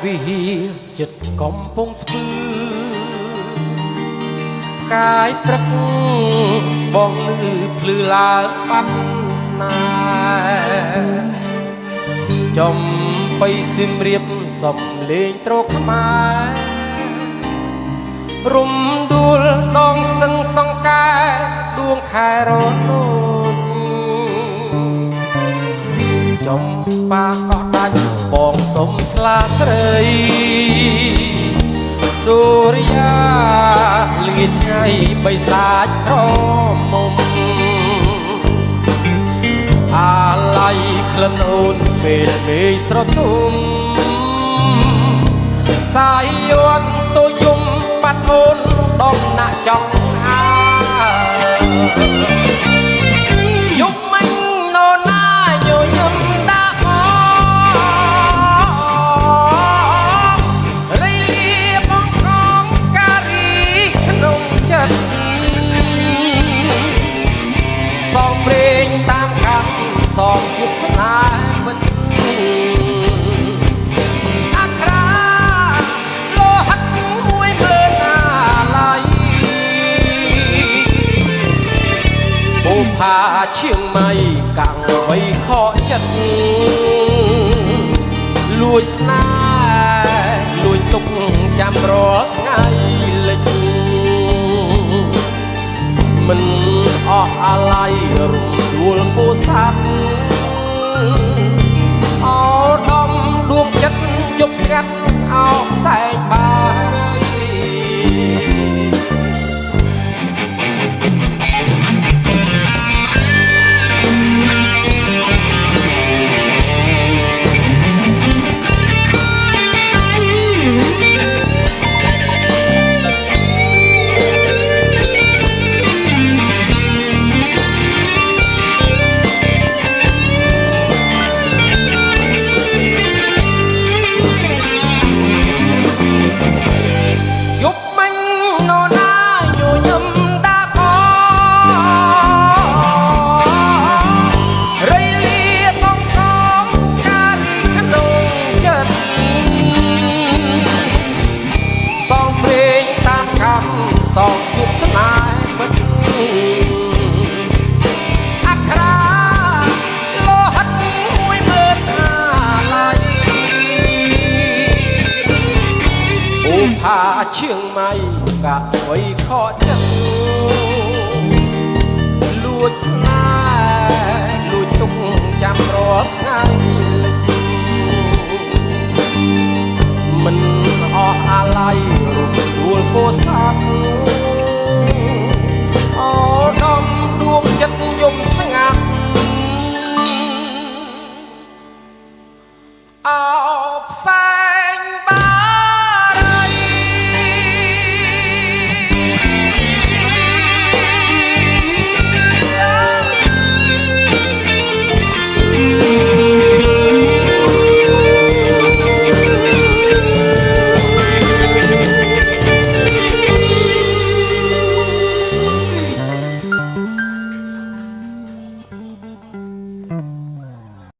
វិហារចិត្តកំពុងស្ពឺកាយព្រឹកបងលឺភ្លឺឡើងបាត់ស្នេហ៍ចំបៃសៀមរាបសំលេងត្រកខ្មែររំដួលដងស្ទឹងសង្កែដួងខែរនោចចំបាកក់ដាច់បងសុំស្លាស្រីសូរិយាលាថ្ងៃបិសាចក្រមុំអាឡ័យក្លិនអូនពេលមេឃស្រទុំសាយយន់ទៅយំបាត់អូនដំណាក់ចង់ហាយប់មិញនរណាញញឹមដាក់អរីលាបងកងការីក្នុងចិត្តសងព្រេងតាមកម្មសងជួបស្នេហ៍មិនអាក្រាលោហិតមួយមើលណាឡៃបុផាឈៀងម៉ៃកាំងវៃខកចិត្តលួចស្នេហ៍លួចទុកចាំរាល់ថ្ងៃលិចមិនអស់អាឡ័យរំដួលពោធិ៍សាត់អោដំដួងចិត្តជប់ស្ងាត់អោផ្សែងបារីសងជួបស្នេហ៍មិនអាក្រាលោហិតមួយមើលអាឡ័យអូផាឈៀងម៉ៃកាក់វៃខកចិត្តលួចស្នេហ៍លួចទុកចាំរាល់ថ្ងៃមិនអស់អាឡ័យរំដួលពោធិ៍សាត់អូដំដួងចិត្តយំស្ងាត់អោផ្សា